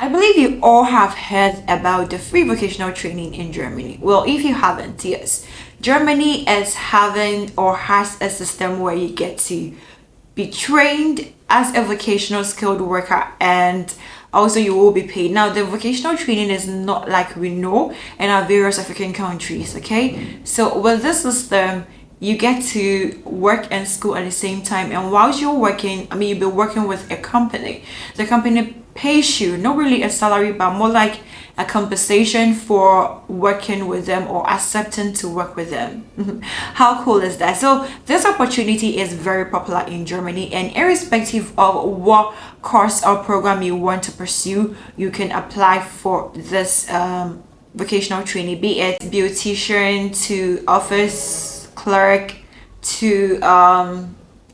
I believe you all have heard about the free vocational training in Germany. Well, if you haven't, yes. Germany is having or has a system where you get to be trained as a vocational skilled worker, and also you will be paid. Now, the vocational training is not like we know in our various African countries, okay? So with this system, you get to work and school at the same time, and whilst you're working, I mean, you'll be working with a company. The company pays you not really a salary but more like a compensation for working with them or accepting to work with them. How cool is that? So this opportunity is very popular in Germany, and irrespective of what course or program you want to pursue, you can apply for this vocational training, be it beautician to office clerk to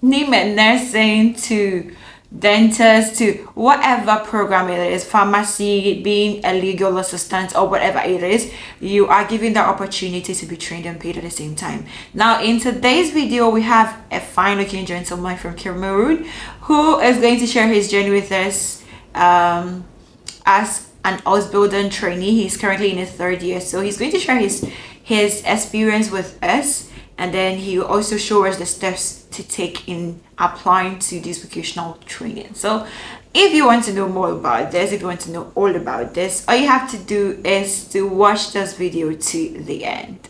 name it, nursing to dentist to whatever program it is, pharmacy, being a legal assistant or whatever it is, you are given the opportunity to be trained and paid at the same time. Now in today's video, we have a fine looking gentleman from Cameroon who is going to share his journey with us as an Ausbildung trainee. He's currently in his third year, so he's going to share his experience with us, and then he will also show us the steps to take in applying to this vocational training. So if you want to know more about this, if you want to know all about this, all you have to do is to watch this video to the end.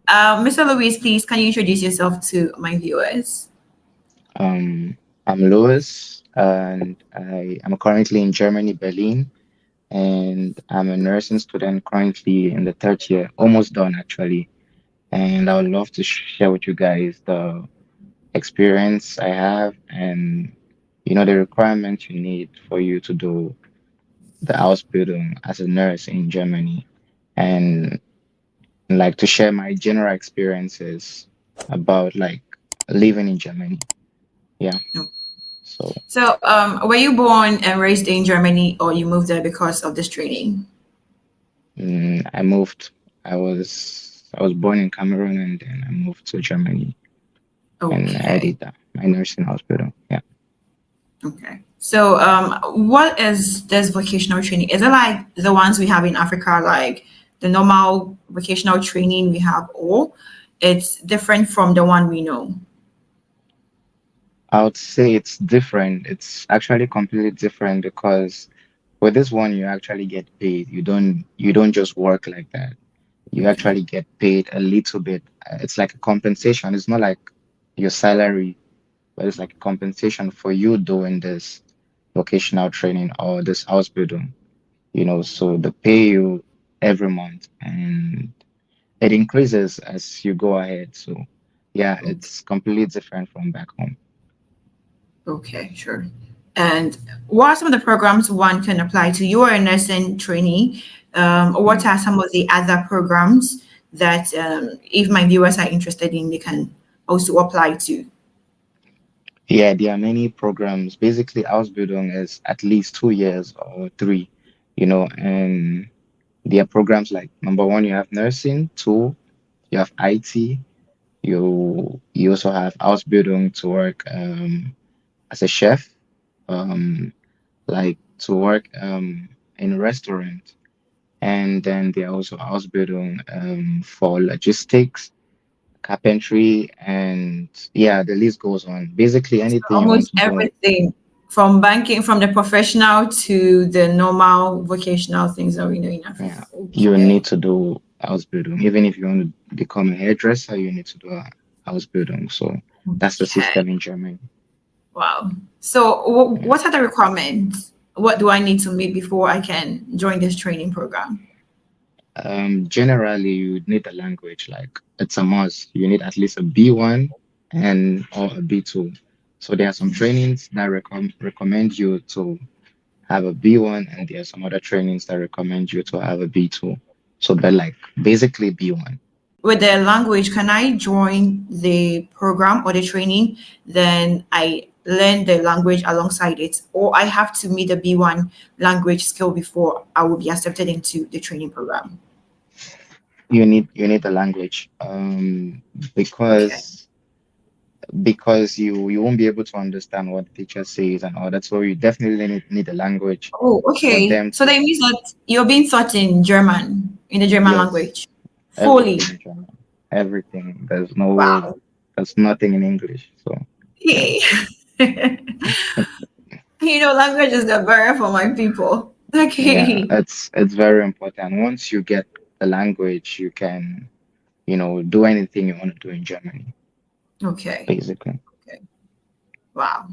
Mr. Louis, please, can you introduce yourself to my viewers? I'm Louis, and I am currently in Germany, Berlin, and I'm a nursing student currently in the third year, almost done actually. And I would love to share with you guys the experience I have and the requirements you need for you to do the Ausbildung as a nurse in Germany, and like to share my general experiences about like living in Germany. Yeah. So So, were you born and raised in Germany, or you moved there because of this training? I moved. I was born in Cameroon and then I moved to Germany and I Okay. did that, my nursing hospital. Yeah. Okay. So, what is this vocational training? Is it like the ones we have in Africa, like the normal vocational training we have, or it's different from the one we know? I would say it's different. It's actually completely different because with this one you actually get paid. You don't just work like that. You Okay. actually get paid a little bit. It's like a compensation. It's not like your salary, but it's like a compensation for you doing this vocational training or this Ausbildung. So they pay you every month and it increases as you go ahead. So yeah, Okay. it's completely different from back home. Okay. Sure. And what are some of the programs one can apply to? You are a nursing trainee. What Mm. are some of the other programs that, if my viewers are interested in, they can also apply to? Yeah, there are many programs. Basically, Ausbildung is at least 2 years or three, and there are programs like number one, you have nursing, two, you have IT, you also have Ausbildung to work as a chef, um, like to work in a restaurant. And then there are also Ausbildung for logistics, carpentry, and yeah, the list goes on. Basically, anything you want Almost to do, everything from banking, from the professional to the normal vocational things that we know in yeah, Africa. you Okay. need to do Ausbildung. Even if you want to become a hairdresser, you need to do a Ausbildung. So that's the Okay. system in Germany. Wow. So, Yeah. what are the requirements? What do I need to meet before I can join this training program? Generally, you need a language, like it's a must. You need at least a B1 and or a B2. So there are some trainings that recommend you to have a B1, and there are some other trainings that recommend you to have a B2. So, but like basically B1. With the language, can I join the program or the training? Then I learn the language alongside it, or I have to meet the B1 language skill before I will be accepted into the training program. You need the language, Okay. because you won't be able to understand what the teacher says and all that. So you definitely need the language Oh, for okay. them So that to. means that you're being taught in German, in the German Yes, language, fully. everything in German, everything. There's nothing in English. So yeah, Yay. Language is the barrier for my people. yeah, Okay. it's very important. Once you get the language, you can do anything you want to do in Germany, Okay. basically. Okay. Wow.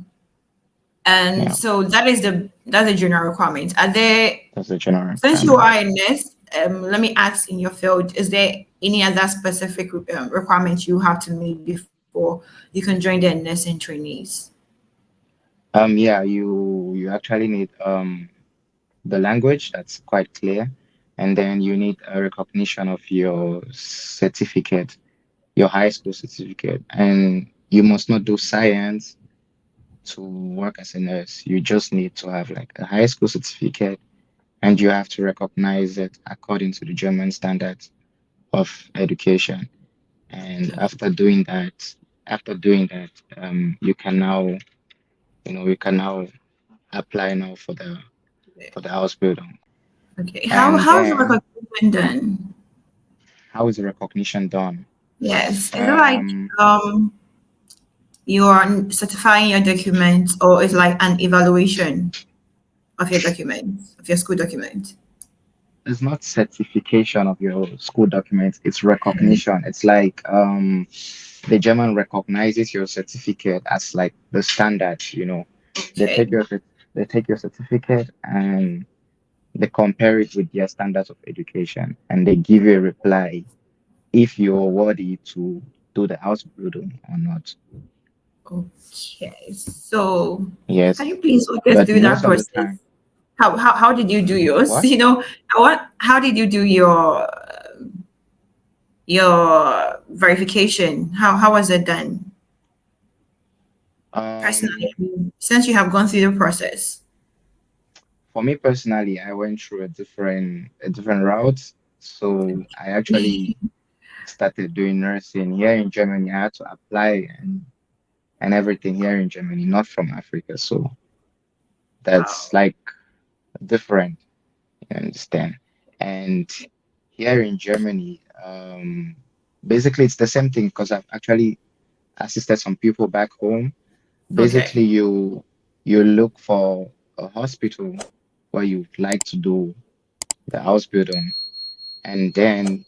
And Yeah, so that's the general requirement. Are there, that's the general since you requirement. are in this, let me ask in your field, is there any other specific requirements you have to meet before you can join the nursing trainees? Yeah, you actually need the language, that's quite clear, and then you need a recognition of your certificate, your high school certificate, and you must not do science to work as a nurse. You just need to have like a high school certificate, and you have to recognize it according to the German standards of education. And after doing that, you can now, apply now for the Ausbildung. Okay. How And how is then recognition done? how is recognition done? Yes. Is it like Um, you are certifying your documents, or is like an evaluation of your documents, of your school documents? it's not certification of your school documents, it's recognition. It's like the German recognizes your certificate as like the standard, They take Okay. your they take your certificate and they compare it with their standards of education and they give you a reply if you're worthy to do the Ausbildung or not. Okay. So can Yes, you please walk us but through that most of the process? time, How did you do yours? what? How did you do your verification? How was it done personally? Um, Since you have gone through the process. for me personally, I went through a different route. So I actually started doing nursing here in Germany. I had to apply and everything here in Germany, not from Africa. So that's Wow. like different, you understand? And here in Germany, basically it's the same thing because I've actually assisted some people back home. Okay. Basically, you look for a hospital where you'd like to do the house building, and then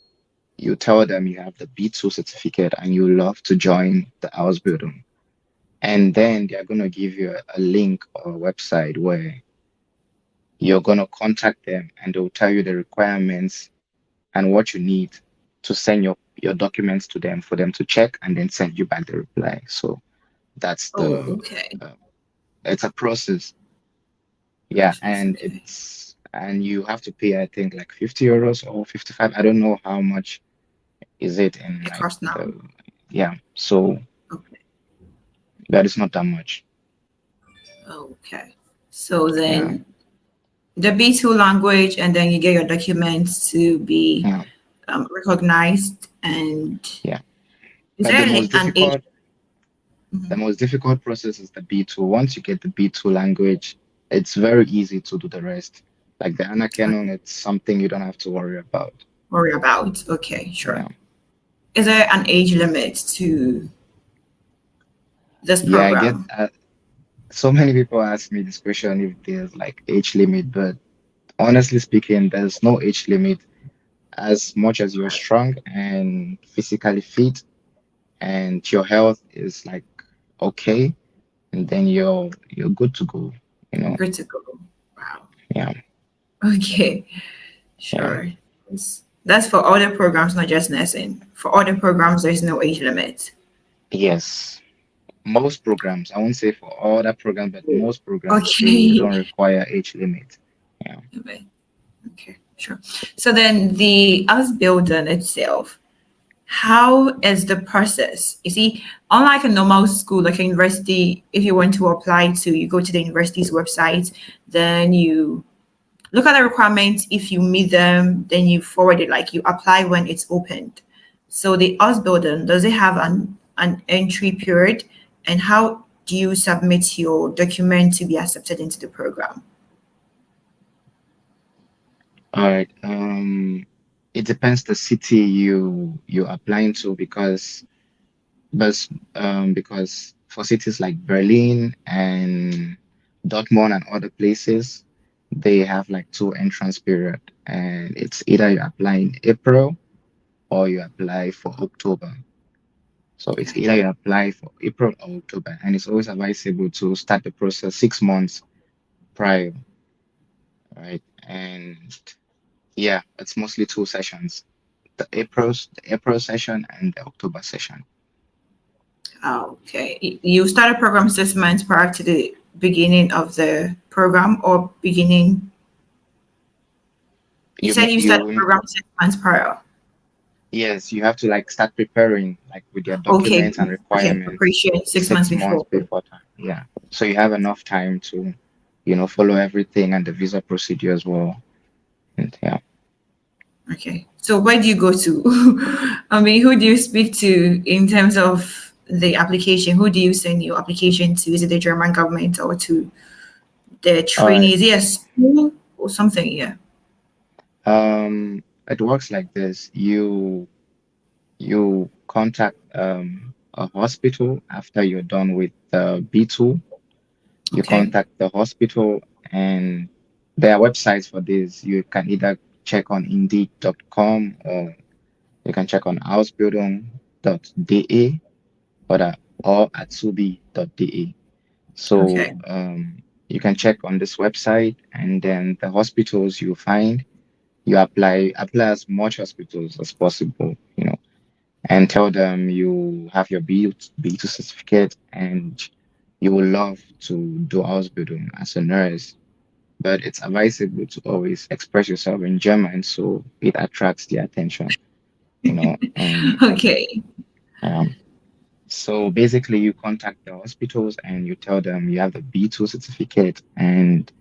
you tell them you have the B2 certificate and you love to join the house building. And then they're going to give you a link or a website where you're going to contact them and they'll tell you the requirements and what you need to send your documents to them for them to check and then send you back the reply. So that's Oh, the okay. uh, it's a process. Yeah, Process. and Okay. and you have to pay, I think, like 50 euros or 55. I don't know how much is it in It like costs now. yeah. So Okay. that is not that much. Okay. So Yeah, then the B2 language, and then you get your documents to be yeah, recognized. And yeah. is But there like an age? the Mhm. most difficult process is the B2. Once you get the B2 language, it's very easy to do the rest. Like the Anerkennung, it's something you don't have to worry about. Worry about. Okay, sure. Yeah. Is there an age limit to this Yeah, I get program? so many people ask me this question if there's like age limit, but honestly speaking, there's no age limit as much as you're strong and physically fit and your health is like okay, and then you're good to go, you know. Good to go. Wow. Yeah, Okay, yeah. sure. That's for all the programs, not just nursing. For all the programs, there's no age limit. Yes. Most programs, I won't say for all that program, but most programs they Okay. don't require age limit. Yeah. Okay, sure. So then the Ausbildung itself, how is the process? You see, unlike a normal school, like a university, if you want to apply to, you go to the university's website, then you look at the requirements. If you meet them, then you forward it, like you apply when it's opened. So the Ausbildung, does it have an entry period? And how do you submit your document to be accepted into the program? All right. It depends the city you're applying to but because for cities like Berlin and Dortmund and other places, they have like two entrance period, and it's either you apply in April or you apply for October. So it's Okay. either you apply for April or October, and it's always advisable to start the process 6 months prior, right? And yeah, it's mostly two sessions, the April session and the October session. Okay. You start a program 6 months prior to the beginning of the program, or beginning. You You said may, you start a you program 6 months prior. Yes, you have to like start preparing like with your Okay. documents and Okay. requirements Preparation 6 months 6 months before. before time. Yeah. So you have enough time to, follow everything and the visa procedure as well. And yeah. Okay. So where do you go to? I mean, who do you speak to in terms of the application? Who do you send your application to? Is it the German government or to the All right. trainees? Yes, school or something. Yeah. It works like this. You contact a hospital after you're done with the B2. You Okay. contact the hospital, and there are websites for this. You can either check on indeed.com, or you can check on ausbildung.de, or atsubi.de. So Okay. you can check on this website, and then the hospitals you find, you apply as much hospitals as possible, and tell them you have your B2 certificate and you would love to do Ausbildung as a nurse. But it's advisable to always express yourself in German so it attracts the attention, you know. And Okay. um, So basically, you contact the hospitals and you tell them you have the B2 certificate and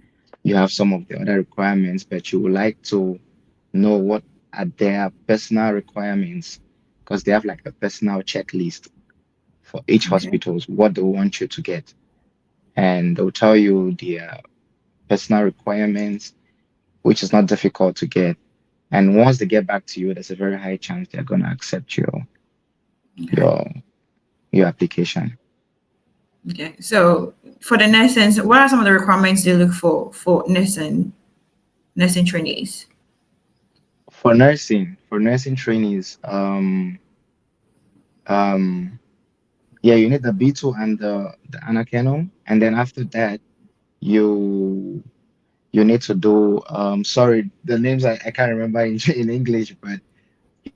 you have some of the other requirements, but you would like to know what are their personal requirements, because they have like a personal checklist for each Okay. hospitals, what they want you to get. And they'll tell you their personal requirements, which is not difficult to get. And once they get back to you, there's a very high chance they're going to accept Okay. your your application. Okay. So for the nursing, what are some of the requirements they look for nursing trainees? For nursing trainees, um, yeah, you need the B2 and the Anakeno, and then after that, you you need to do sorry, the names I can't remember in in English, but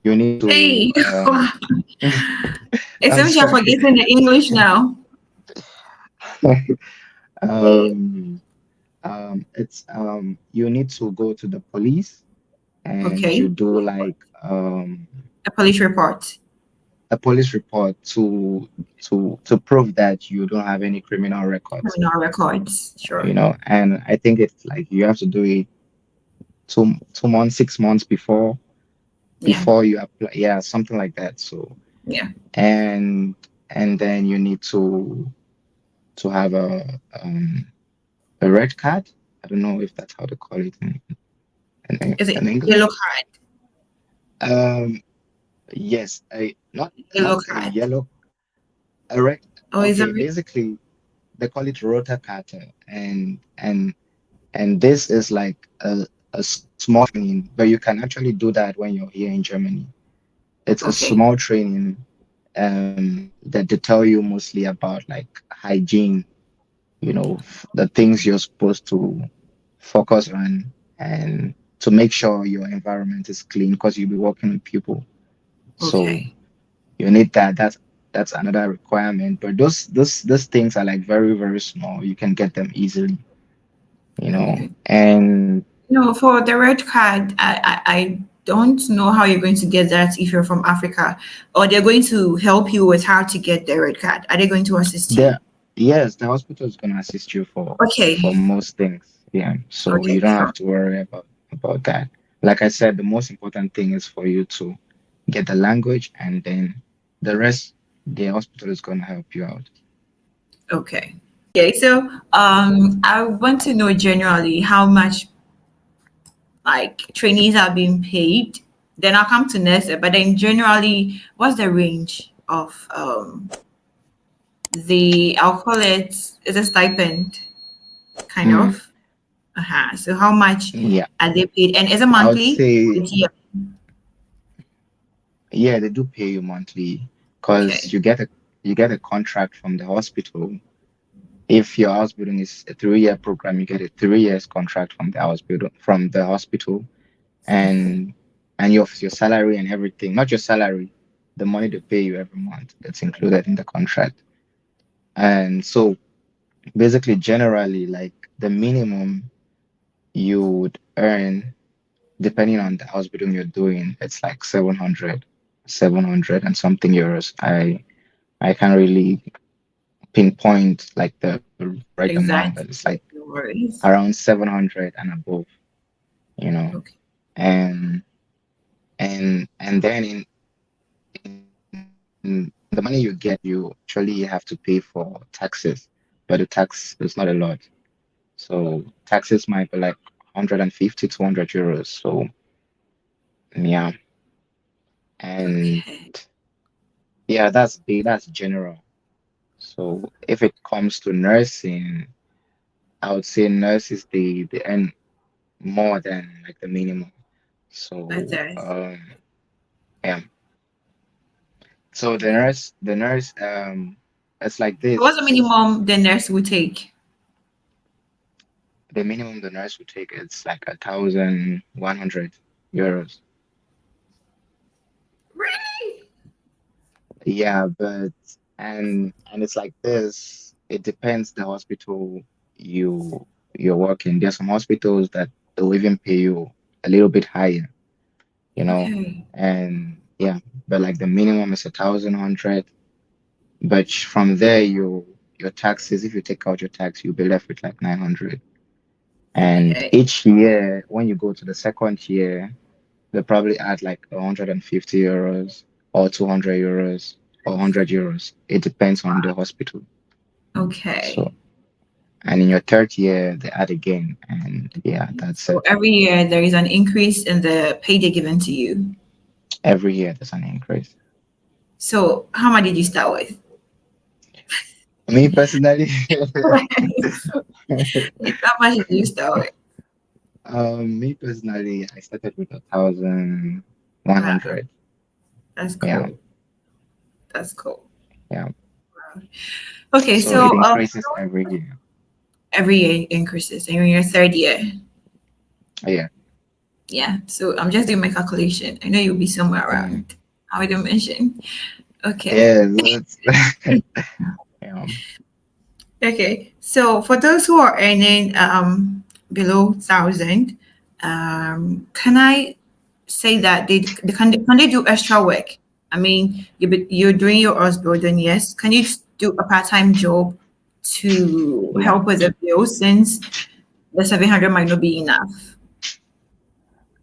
you need to Hey, it I'm seems you're sorry. forgetting the English now. um it's you need to go to the police and you Okay. do like A police report. a police report to prove that you don't have any criminal records, Criminal records. Sure. and I think it's like you have to do it 2 months, 6 months Yeah. before you apply, yeah, something like that. So Yeah. and and then you need to have a red card. I don't know if that's how to call it Is it in yellow English. card? Um, yes, a not Yellow a card. yellow, a red. Oh, is that Okay, right? basically they call it rota carta, and this is like a small training, but you can actually do that when you're here in Germany. It's a Okay. small training that they tell you mostly about like hygiene, the things you're supposed to focus on, and to make sure your environment is clean because you'll be working with people. So Okay. you need that. That's another requirement. But those things are like very, very small. You can get them easily, Okay. and No, for the red card, I don't know how you're going to get that if you're from Africa, or they're going to help you with how to get the red card. Are they going to assist you? there, yes, the hospital is gonna assist you for Okay. most things. Yeah, so Okay, you don't sure. have to worry about that. Like I said, the most important thing is for you to get the language, and then the rest, the hospital is gonna help you out. Okay. Okay, so I want to know generally how much like trainees are being paid. Then I'll come to nurse, but then generally, what's the range of the I'll call it is a stipend kind Mm, of. Uh-huh. So how much yeah, are they paid? And is it I would monthly or say is it yeah, they do pay you monthly because okay? you get a contract from the hospital. If your Ausbildung is a 3 year program, you get a 3 years contract from the hospital, and your salary and everything, not your salary, the money they pay you every month, it's included in the contract. And so basically, generally, like the minimum you would earn, depending on the Ausbildung you're doing, it's like 700 and something euros. I can't really pinpoint like the right amount, but Exactly. it's like No worries. around 700 and above, you know. Okay. And and then in the money you get, you actually have to pay for taxes, but the tax is not a lot. So taxes might be like 150, 200 euros. So yeah, and Okay. yeah, that's general. So if it comes to nursing, I would say nurses they earn more than like the minimum. That So does. yeah. So it's like So what's the this. minimum the nurse would take? The minimum the nurse would take is like 1,100 euros. Really? Yeah, but and it's like this. It depends the hospital you're working. There's some hospitals that they'll even pay you a little bit higher, you know. Okay. And yeah, but like the minimum is 1,100. But from there, your taxes, if you take out your tax, you'll be left with like 900. And Okay. each year, when you go to the second year, they probably add like 150 euros or 200 euros or 100 euros. It depends on the hospital. Okay. So, and in your third year, they add again. And yeah, that's So it. every year there is an increase in the pay they given to you. Every year, there's an increase. So how much did you start with? Me personally, How much did you start with? I started with 1,100. Wow, that's Yeah, cool. That's cool. yeah. Okay, So so it increases every year. every year increases, and you're in your third year. Yeah. Yeah. So I'm just doing my calculation. I know you'll be somewhere Mm. around. I would mention. Okay. Yeah, that's yeah. Okay. So for those who are earning below 1,000, can I say that can they do extra work? I mean, you're doing your Ausbildung, yes. Can you do a part-time job to Yeah. help with the bills since the 700 might not be enough?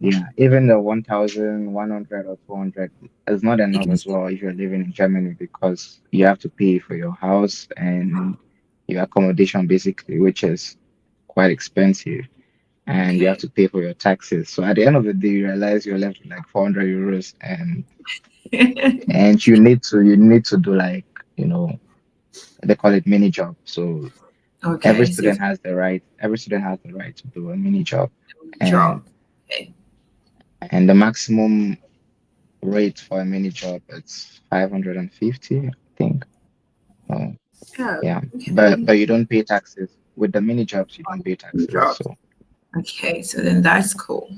Yeah, even the 1,100 or 200 is not You enough can as still well if you're living in Germany because you have to pay for your house and your accommodation basically, which is quite expensive, and you have okay. to pay for your taxes. So at the end of the day, you realize you're left with like 400 euros, and you need to do like, you know, they call it mini job. So Okay. So every student has the right to do a mini job, and job. Okay. the maximum rate for a mini job it's 550, I think. Oh, Oh, yeah, okay. but you don't pay taxes with the mini jobs. You don't pay taxes. Job. So Okay. So then that's cool.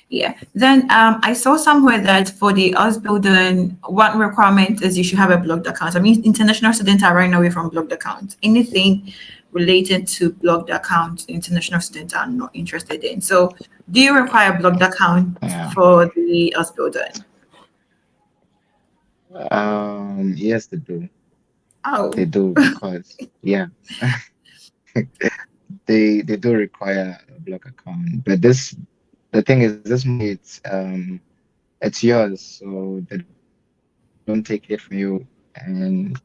Yeah. Then I saw somewhere that for the Ausbildung, one requirement is you should have a blocked account. I mean, international students are running away from blocked accounts. Anything related to blocked account, international students are not interested in. So, do you require a blocked account yeah, for the Ausbildung? yes, they do. Oh, They do because yeah, they do require a block account, but this the thing is this money it's yours, so they don't take it from you, and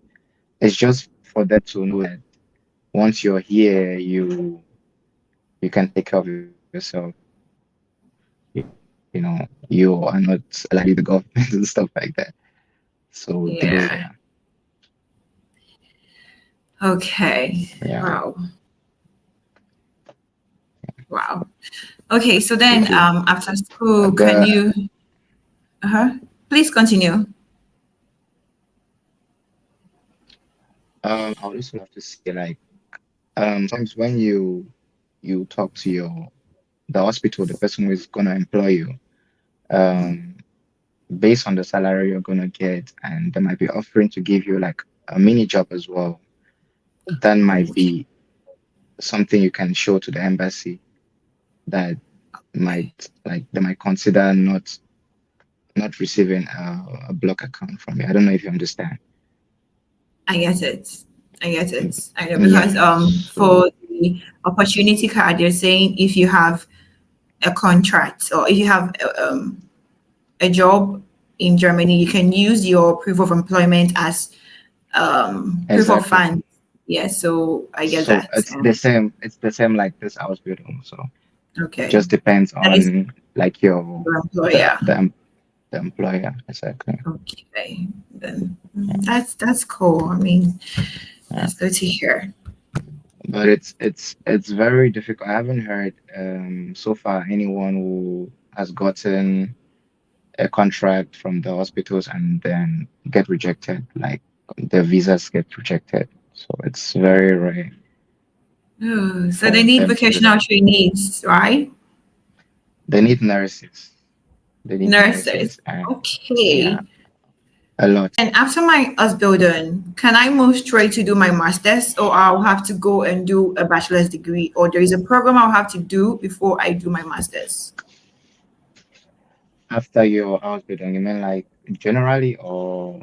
it's just for them to know that once you're here, you can take care of yourself. You know, you are not liable to the government and stuff like that. So they do, Yeah. yeah, Okay. yeah. Wow. Wow. Okay, so then Okay. after school, can The you please continue? I would also have to say like sometimes when you talk to the hospital, the person who is gonna employ you, um based on the salary you're gonna get, and they might be offering to give you like a mini job as well. That might Okay. be something you can show to the embassy that might like they might consider not receiving a block account from you. I don't know if you understand. I get it. I get it. I know because Yeah. So for the opportunity card, they're saying if you have a contract or if you have a job in Germany, you can use your proof of employment as proof of exactly. funds. Yeah, so I get So that. it's the same. It's the same like this Ausbildung. So it Okay, just depends that is on like your your the employer. the em- the employer. Exactly. Okay, then Yeah. that's cool. I mean, Yeah. that's good to hear. But it's very difficult. I haven't heard so far anyone who has gotten a contract from the hospitals and then get rejected, like the visas get rejected. So it's very rare Oh, so they for need them to do vocational that. trainees, right? They need nurses. They need Nurses. nurses, and yeah, Okay. a lot. And after my Ausbildung, can I move straight to do my master's, or I'll have to go and do a bachelor's degree, or there is a program I'll have to do before I do my master's? After your Ausbildung, you mean like generally or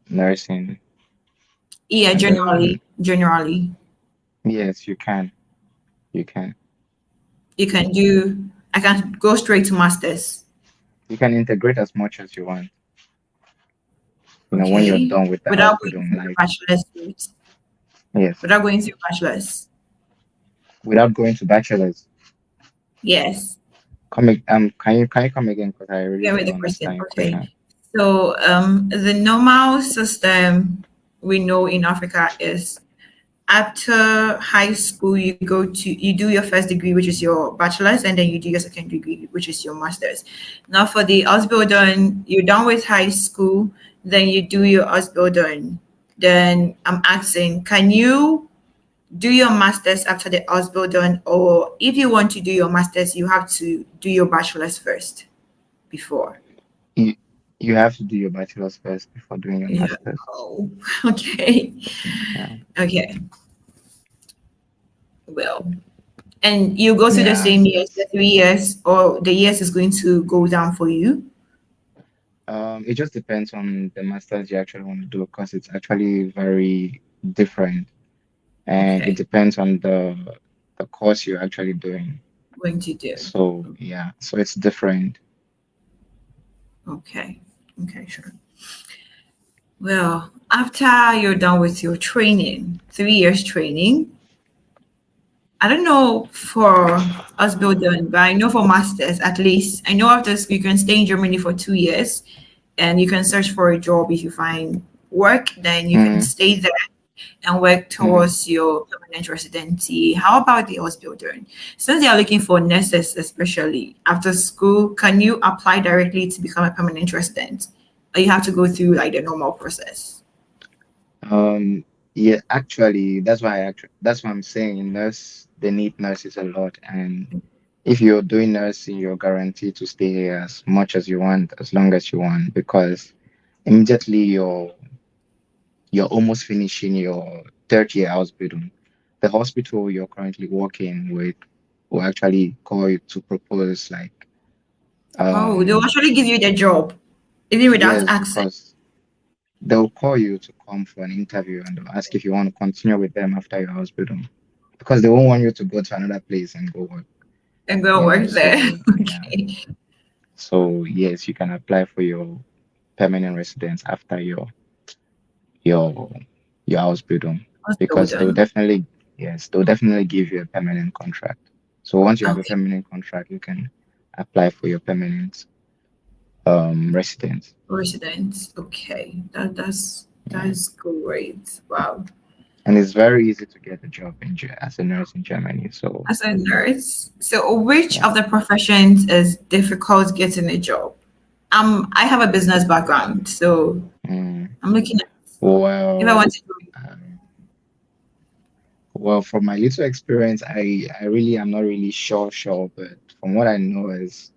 nursing? Yeah, And then generally, yes, you can. You can. you can do. I can go straight to master's. You can integrate as much as you want. When you're Okay, done with the without going Ausbildung, through the like bachelor's route, yes, without going through bachelor's. without going to bachelor's. Yes, Can you come again? Because I really get with don't the question. understand your Okay, question. so the normal system we know in Africa is after high school you do your first degree, which is your bachelor's, and then you do your second degree, which is your master's. Now for the Ausbildung, you're done with high school, then you do your Ausbildung. Then I'm asking, can you do your master's after the Ausbildung, or if you want to do your master's, you have to do your bachelor's first before? You you have to do your bachelor's first before doing your Yeah. master's. Oh, okay. Yeah. Okay. Well, and you go through the Yeah, same years, the it's 3 years, or the years is going to go down for you. it just depends on the master's you actually want to do because it's actually very different, and it Okay, depends on the course you're actually doing. going to do. So yeah, so it's different. Okay, okay, sure. Well, after you're done with your training, 3 years training, I don't know for us building, but I know for masters at least. I know after school you can stay in Germany for 2 years, and you can search for a job. If you find work, then you can Mm, stay there and work mm. towards your permanent residency. How about the hospital? Since they are looking for nurses, especially after school, can you apply directly to become a permanent resident? Or you have to go through like the normal process? Yeah, actually, that's why I'm saying they need nurses a lot, and if you're doing nursing, you're guaranteed to stay here as much as you want, as long as you want, because immediately you're almost finishing your third year Ausbildung. The hospital you're currently working with will actually call you to propose like Oh, they'll um actually give you the job, even without yes, accent. because they'll call you to come for an interview and they'll ask if you want to continue with them after your Ausbildung. because they won't want you to go to another place and go work, And go work there. So yeah, Okay. so yes, you can apply for your permanent residence after your your Ausbildung, Also because they'll done. definitely, yes, they'll definitely give you a permanent contract. So once you have a Okay. permanent contract, you can apply for your permanent residence. Residents. Okay. Yeah. That's great. Wow. And it's very easy to get a job as a nurse in Germany. So As a nurse, so which yeah. of the professions is difficult getting a job? I have a business background, so Mm, I'm looking at if I well, want to do um, well, from my little experience, I really am not really sure, but from what I know is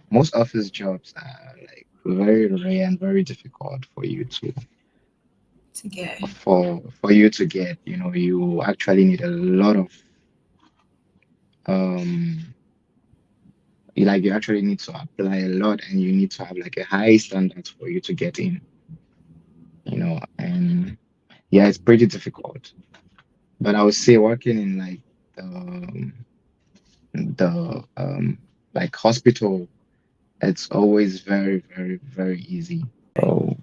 most office jobs are like very rare and very difficult for you to get. to get. You actually need a lot of um you actually need to apply a lot, and you need to have like a high standard for you to get in, and yeah, it's pretty difficult. But I would say working in like the like hospital, it's always very, very, very easy. So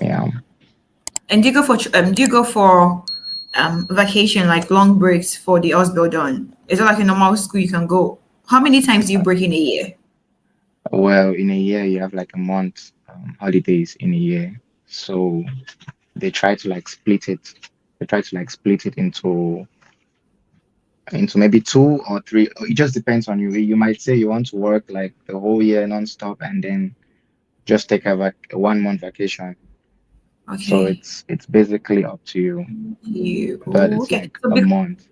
yeah. And do you go for vacation like long breaks for the Ausbildung? Is it like a normal school you can go? How many times do you break in a year? Well, in a year you have like a month holidays in a year. So they try to like split it. They try to like split it into maybe two or three. It just depends on you. You might say you want to work like the whole year non-stop and then just take a 1 month vacation. So Okay. it's basically up to you. You But oh, it's okay. like So a month.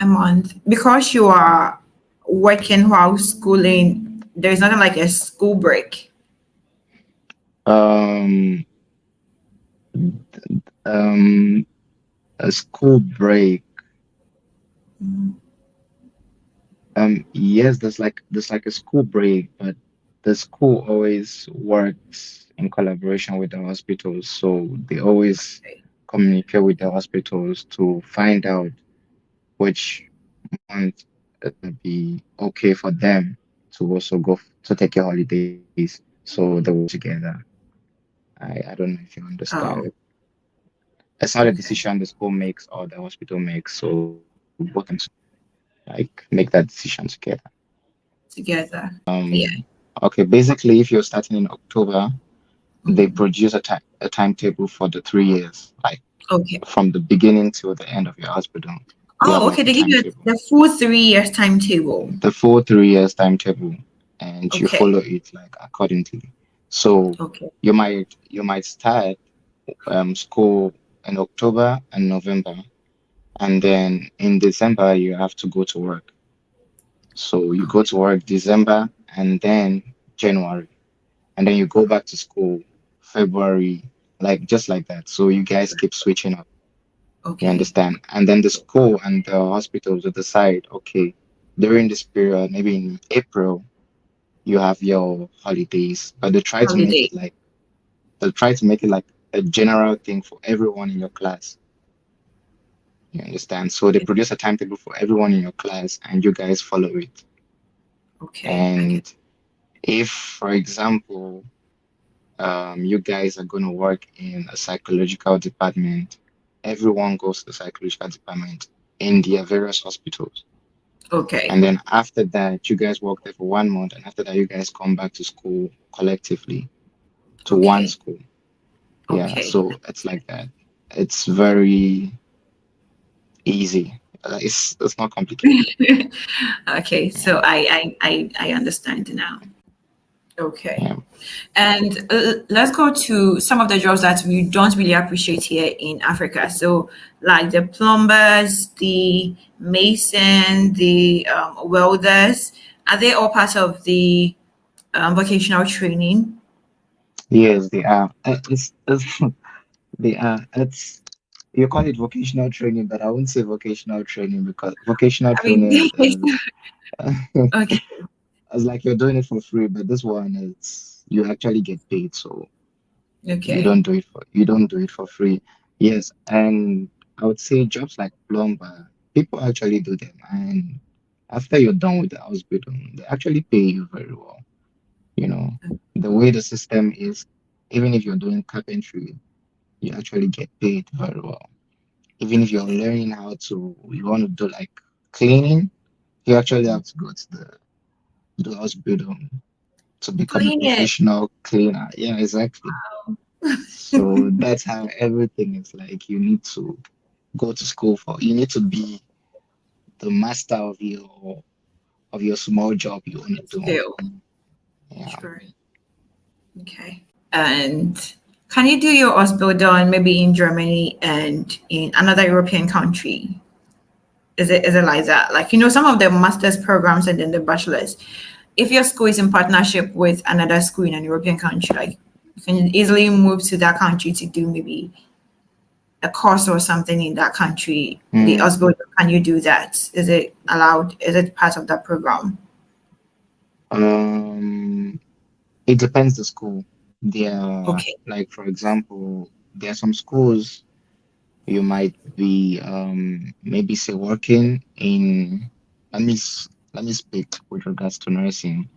a month because you are working while schooling. There's nothing like a school break. Um um a school break. Yes, there's like a school break, but the school always works in collaboration with the hospitals, so they always communicate with the hospitals to find out which month it would be okay for them to also to take your holidays, so they will work together. I don't know if you Oh, understand. It's not a okay. decision the school makes or the hospital makes, so both of them like make that decision together. Together. Yeah. Um, okay, basically, if you're starting in October, they Mhm. produce a timetable for the 3 years, like Okay. from the beginning till the end of your hospital. They have Oh, like okay. a They give you timetable, the full 3 years timetable. the full 3 years timetable, and you Okay. follow it like accordingly. So Okay. you might start school in October and November, and then in December you have to go to work. So you go to work December and then January, and then you go back to school February, like just like that. So you guys keep switching up. You Okay. understand? And then the school and the hospitals will decide, okay, during this period, maybe in April, you have your holidays, but Holiday. they try to make it like a general thing for everyone in your class. You understand? So they produce a timetable for everyone in your class, and you guys follow it. Okay. I get. And if, for example, you guys are going to work in a psychological department, everyone goes to the psychological department in their various hospitals. Okay. And then after that, you guys work there for 1 month, and after that, you guys come back to school collectively to one Okay. school. Yeah, Okay. so it's like that. It's very easy. It's not complicated. Okay. Yeah, So I understand now. Okay. yeah. And let's go to some of the jobs that we don't really appreciate here in Africa. So, like the plumbers, the mason, the welders, are they all part of the vocational training? Yes, they are. They are. You call it vocational training, but I wouldn't say vocational training because vocational I mean, training is okay, it's like you're doing it for free, but this one is you actually get paid, so okay, you don't do it for free. Yes, and I would say jobs like plumber. people actually do them, and after you're done with the Ausbildung, they actually pay you very well. You know, the way the system is, even if you're doing carpentry, you actually get paid very well. Even if you're Okay. learning how to, you want to do like cleaning, you actually have to go to the Ausbildung to become a Clean it. professional cleaner. Yeah, exactly. So that's how everything is like. You need to go to school for. You need to be the master of your small job you want to do. Still. Yeah. Sure. Okay. And can you do your Ausbildung maybe in Germany and in another European country? Is it like that? Like, some of the master's programs and then the bachelor's, if your school is in partnership with another school in an European country, like you can easily move to that country to do maybe a course or something in that country. The Mm, Ausbildung, can you do that? Is it allowed? Is it part of that program? um, it depends the school. There are, Okay. like for example, there are some schools you might be maybe say working in. Let me speak with regards to nursing.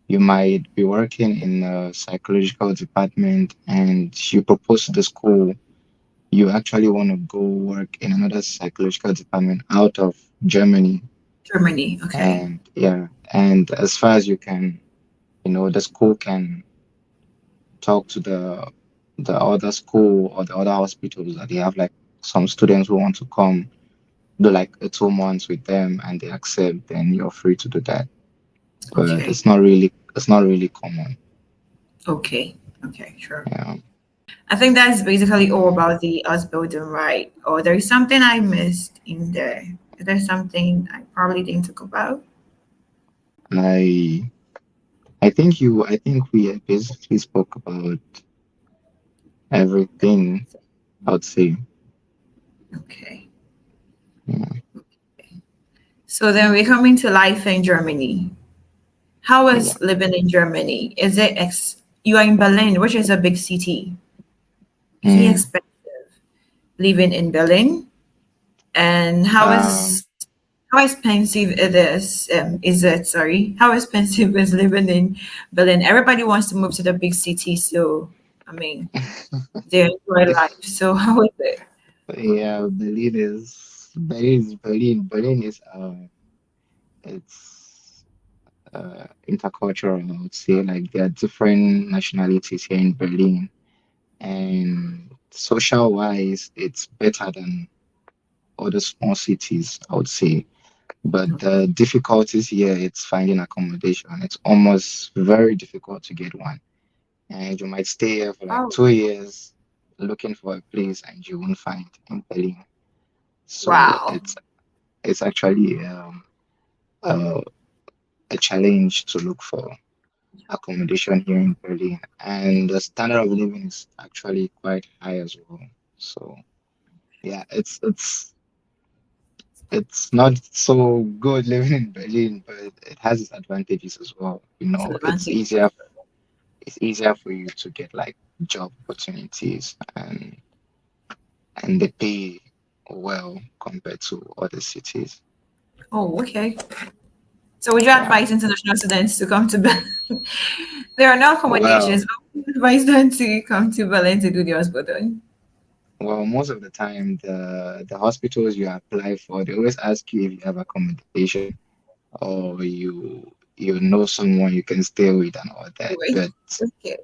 You might be working in a psychological department, and you propose to the school you actually want to go work in another psychological department out of Germany. Germany. Okay. And yeah, and as far as you can, the school can talk to the other school or the other hospitals that they have like some students who want to come do like a 2 months with them and they accept, then you're free to do that. But Okay. it's not really common. Okay. Okay. Sure. Yeah. I think that's basically all about the Ausbildung, right? Or there is something I missed in there. Is there something I probably didn't talk about? I I think we basically spoke about everything, I'd say. Okay. Yeah. So then we're coming to life in Germany. How Yeah. is living in Germany? You are in Berlin, which is a big city. Is it Mm. expensive living in Berlin? And Um, how expensive it is it, sorry, how expensive is living in Berlin? Everybody wants to move to the big city, so I mean they enjoy life. So how is it? yeah, Berlin. Berlin is it's intercultural, I would say. Like there are different nationalities here in Berlin, and social wise, it's better than other small cities, I would say. But Okay. the difficulties here, it's finding accommodation. It's almost very difficult to get one. And you might stay here for like Oh, 2 years looking for a place and you won't find in Berlin. So wow. it's actually uh, a challenge to look for accommodation here in Berlin. And the standard of living is actually quite high as well. So yeah, it's not so good living in Berlin, but it has its advantages as well. It's an It's advantage for easier sure. it's easier for you to get like job opportunities and they pay well compared to other cities. Oh, okay. So would you Yeah. advise international students to come to Berlin? There are no accommodations, Well, but would you advise them to come to Berlin to do the hospital? most of the time the hospitals you apply for, they always ask you if you have accommodation or you know someone you can stay with and all that. Wait. Okay.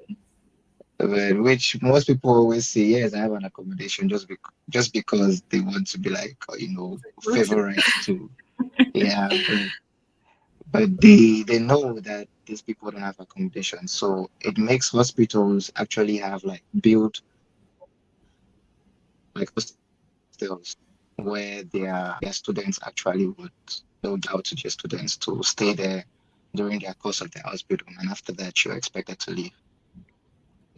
But which most people always say, yes, I have an accommodation just because they want to be like, favorite to, yeah, but they know that these people don't have accommodation. So it makes hospitals actually have like built like hostels where their students actually they'll give out to their students to stay there during their course of their hospital, and after that you're expected to leave.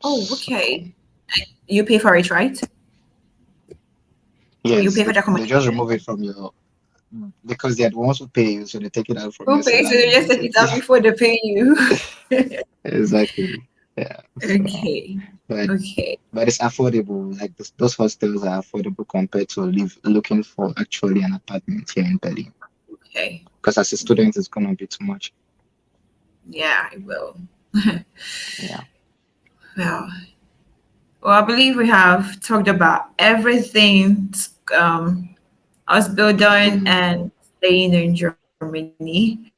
Oh, So okay. You pay for it, right? You yes, pay for the they just accommodation. remove it from your because they're the ones who pay you, so they take it out from your Okay, so they salary, just take it out basically. before they pay you. Exactly. Yeah. So, Okay. but Okay. but it's affordable. Like those hostels are affordable compared to looking for actually an apartment here in Berlin. Okay. Because as a student, it's gonna be too much. Yeah, I will. Yeah. Well, well, I believe we have talked about everything. Ausbildung and staying in Germany.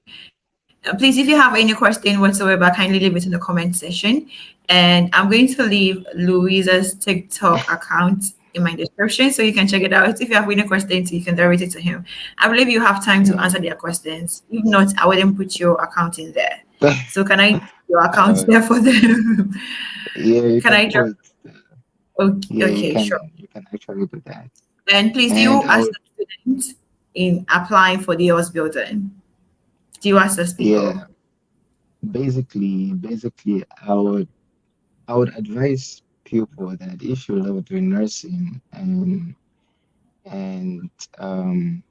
Please, if you have any question whatsoever, kindly leave it in the comment section. And I'm going to leave Louisa's TikTok account in my description so you can check it out. If you have any questions, you can direct it to him. I believe you have time to answer Yeah. their questions. If not, I wouldn't put your account in there. So can I put your account uh, there for them? yeah, you Can can I drop? put. Okay, Yeah, you okay, can. sure. You can actually do that. And please, do And you I as would. a student in applying for the Ausbildung? Do you assess Yeah. people? Basically, I would advise people that if you love doing nursing and um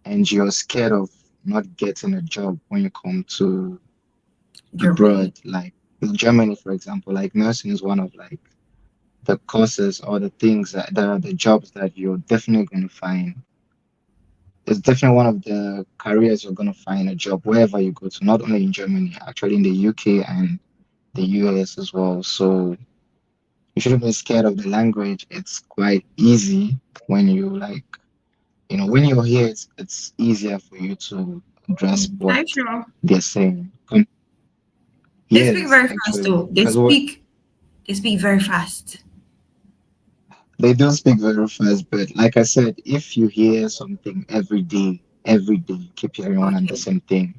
and you're scared of not getting a job when you come to abroad, Germany. like Germany, for example, like nursing is one of like the courses or the things that the jobs that you're definitely going to find. It's definitely one of the careers you're going to find a job wherever you go to, not only in Germany, actually in the UK and the US as well. So you shouldn't be scared of the language. It's quite easy when you like, when you're here, it's easier for you to grasp what Are you sure? they're saying. They speak Yes, very fast actually, too. because what They speak very fast. they do speak very fast, but like I said, if you hear something every day, you keep hearing one and the Okay. same thing,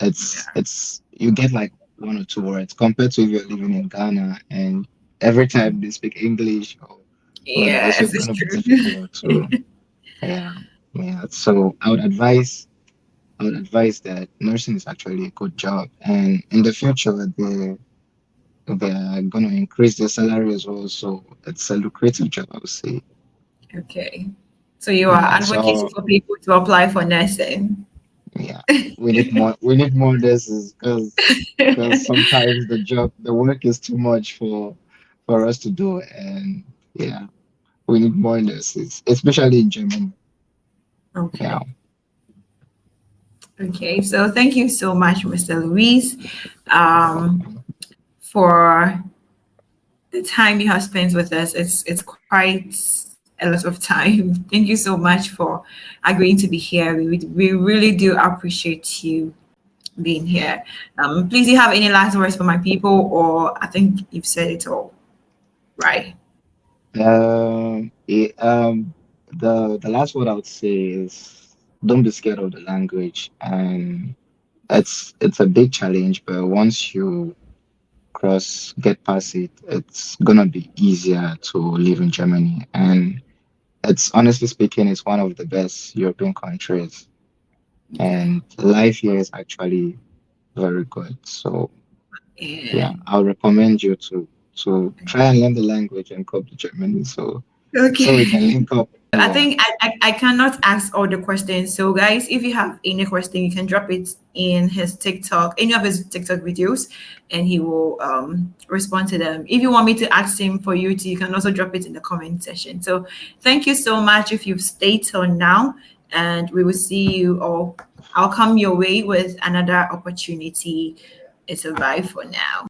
Yeah. it's you get like one or two words compared to if you're living in Ghana and every Mm. time they speak English or else Yes, it's it's gonna be true. difficult to yeah yeah. So I would advise that nursing is actually a good job, and in the future they're gonna increase their salary as well. So it's a lucrative job, I would say. Okay. So you are Yeah. advocating So for people to apply for nursing. yeah, we need more nurses because sometimes the work is too much for us to do, and yeah, we need more nurses, especially in Germany. Yeah. Okay. Okay. So thank you so much, Mr. Luis, um, for the time you have spent with us. It's quite a lot of time. Thank you so much for agreeing to be here. We really do appreciate you being here. Please, do you have any last words for my people, or I think you've said it all, right? The last word I would say is don't be scared of the language, and it's a big challenge, but once you get past it, it's gonna be easier to live in Germany, and it's honestly speaking, it's one of the best European countries, Okay. and life here is actually very good. So yeah, And I'll recommend you to try and learn the language and come to Germany so we can okay. link up I more. think I cannot ask all the questions. So, guys, if you have any question, you can drop it in his TikTok, any of his TikTok videos, and he will respond to them. If you want me to ask him for you to, you can also drop it in the comment section. So, thank you so much if you've stayed till now, and we will see you all. I'll come your way with another opportunity. It's a bye for now.